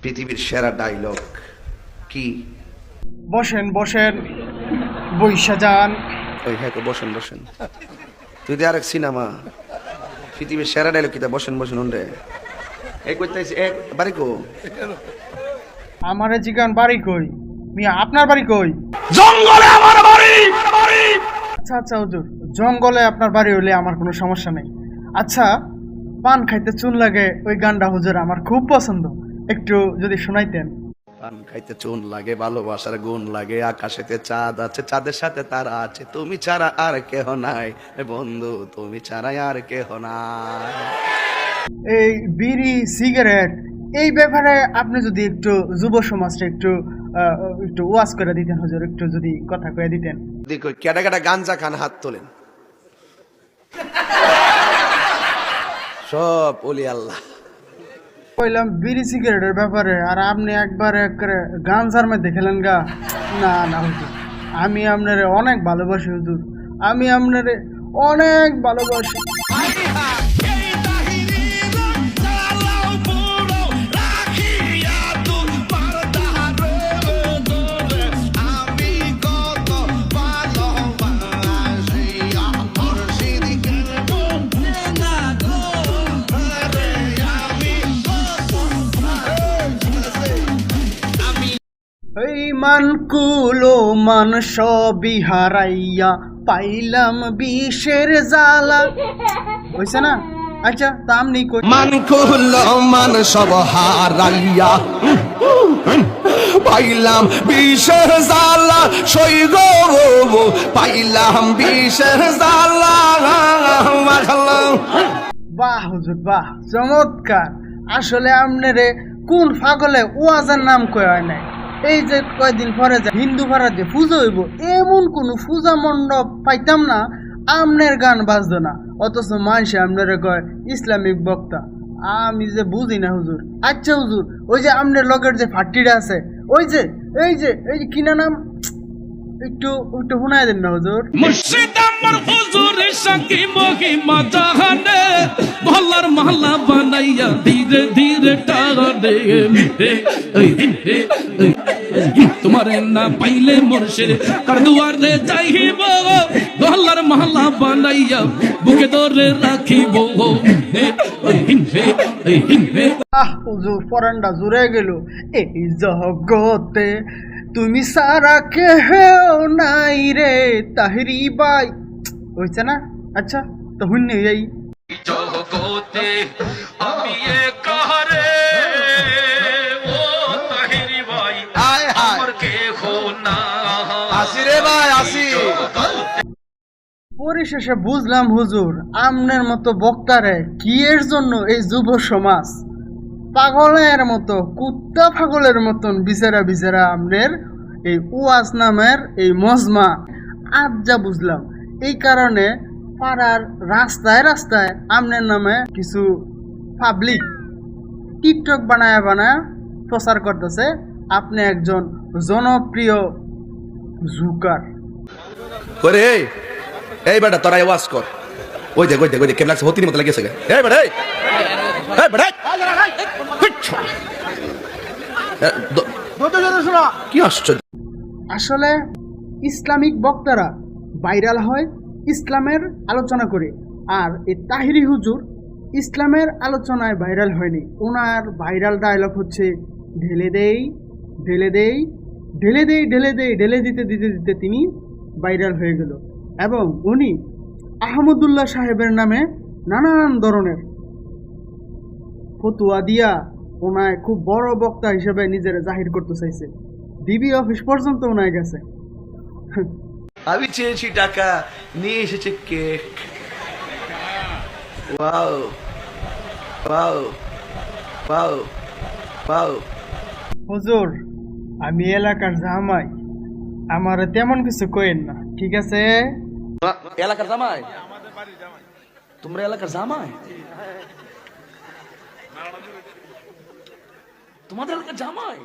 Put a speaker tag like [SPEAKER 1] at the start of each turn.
[SPEAKER 1] পৃথিবীর সেরা ডায়লগ কি?
[SPEAKER 2] বসেন বসেন বইসা যান।
[SPEAKER 1] ওই হ্যাঁ তো বসেন বসেন। তুই তো আরেক সিনেমা পৃথিবীর সেরা ডায়লগ কি? বসেন বসেন রে। এই কইতাইছি এক বাড়ি কো?
[SPEAKER 2] আমারে জিগান বাড়ি কই? মিয়া আপনার বাড়ি কই?
[SPEAKER 1] জঙ্গলে আমার বাড়ি।
[SPEAKER 2] আচ্ছা আচ্ছা হুজুর, জঙ্গলে আপনার বাড়ি হলে আমার কোনো সমস্যা নেই। আচ্ছা, পান খাইতে চুন লাগে ওই গানটা হুজুর আমার খুব পছন্দ, একটু যদি শোনাইতেন।
[SPEAKER 1] পান খাইতে চুন লাগে, ভালোবাসার গুণ লাগে, আকাশেতে চাঁদ আছে, চাঁদের সাথে তারা আছে, তুমি ছাড়া আর কেহ নাই বন্ধু, তুমি ছাড়া আর কেহ নাই।
[SPEAKER 2] এই বিড়ি সিগারেট এই ব্যাপারে আপনি যদি একটু যুব সমাজটা একটু একটু ওয়াজ করে দিতেন হুজুর, একটু যদি কথা কয়ে দিতেন।
[SPEAKER 1] দেখো কেটা কেটা গাঞ্জা খান হাত তোলেন। সব ওলি আল্লাহ।
[SPEAKER 2] কইলাম বিড়ি সিগারেটের ব্যাপারে, আর আপনি একবার গাঞ্জার মধ্যে খেলেন গা। না না হুজুর, আমি আপনারে অনেক ভালোবাসি হুজুর, আমি আপনারে অনেক ভালোবাসি। এই মানকুলো মান সবই হারাইয়া পাইলাম বিষের জ্বালা, হইছে না? আচ্ছা তা আপনি কই?
[SPEAKER 1] মান কুল মান সব হারাইয়া পাইলাম বিষের জ্বালা, সই গো পাইলাম বিষের জ্বালা।
[SPEAKER 2] বাহ হুজুর বাহ, চমৎকার। আসলে আপনারে কোন পাগলে ওয়াজের নাম কয় হয় নাই। এই যে কয়দিন পরে যে হিন্দু পাড়ার যে পুজো হইব, এমন কোন পূজা মণ্ডপ পাইতাম না আমনের গান বাজতো না, অথচ মানুষে আপনারে কয় ইসলামিক বক্তা। আমি যে বুঝি না হুজুর। আচ্ছা হুজুর, ওই যে আমনের লগের যে ফাটিটা আছে, ওই যে এই যে কিনা নাম, একটু একটু শোনায় দেন না হুজুর।
[SPEAKER 3] মুর্শিদ আমার হুজুরের সাকি মহিমা জাহানে, মহল্লার মহল্লা বানাইয়া ধীরে ধীরে টানে। তোমারে না পাইলে মুর্শিদ কার দুয়ারে যাইব, মহল্লার মহল্লা বানাইয়া বুকে ধরে রাখিব।
[SPEAKER 2] আহ হুজুর, পরান্ডা জুড়ে গেল। এই জগতে তুমি সারা কেহ নাই রে তাহিরি বাই, হইছে না? আচ্ছা তো হুন্নি এই
[SPEAKER 3] জগতে আমি একারে, ও তাহিরি ভাই আমার কেহ না।
[SPEAKER 1] আসি রে ভাই আসি।
[SPEAKER 2] পরিশেষে বুঝলাম হুজুর, আমনের মতো বক্তারে কি এর জন্য এই যুব সমাজ পাগলের মতো, কুত্তা পাগলের মতন বিচারা বিচারা আমনের এই ওয়াজ নামের এই মজমা। আজ যা বুঝলাম, এই কারণে পাড়ার রাস্তায় রাস্তায় আমনের নামে কিছু পাবলিক টিকটক বানায় বানায় প্রচার করতেছে আপনি একজন জনপ্রিয় জুকার।
[SPEAKER 1] করে এই বেটা তোরা ওয়াজ কর। ওই দেখ ওই দেখ ওই দেখ কেমন লাগছে, হতির মতো লাগিয়েছে। এই বেটা এই বেটা কি আশ্চর্য।
[SPEAKER 2] আসলে ইসলামিক বক্তারা ভাইরাল হয় ইসলামের আলোচনা করে, আর এই তাহিরি হুজুর ইসলামের আলোচনায় ভাইরাল হয়নি। ওনার ভাইরাল ডায়লগ হচ্ছে ঢেলে দেই ঢেলে দেই ঢেলে দেই ঢেলে দেই, ঢেলে দিতে দিতে দিতে তিনি ভাইরাল হয়ে গেল। এবং উনি আহমদুল্লাহ সাহেবের নামে নানান ধরনের ফতুয়া দিয়া ওনায় খুব বড় বক্তা হিসেবে নিজের জাহির করতে চাইছে। ডিবি অফিস পর্যন্ত ওনায় গেছে।
[SPEAKER 1] আমি চেয়েছি টাকা, নিয়ে এসেছে cake. Wow wow wow wow.
[SPEAKER 2] হুজুর, আমি এলাকার জামাই, আমার তেমন কিছু কইেন না, ঠিক আছে?
[SPEAKER 1] এলাকার জামাই? তোমরা এলাকার জামাই? তোমাদের এলাকার জামাই?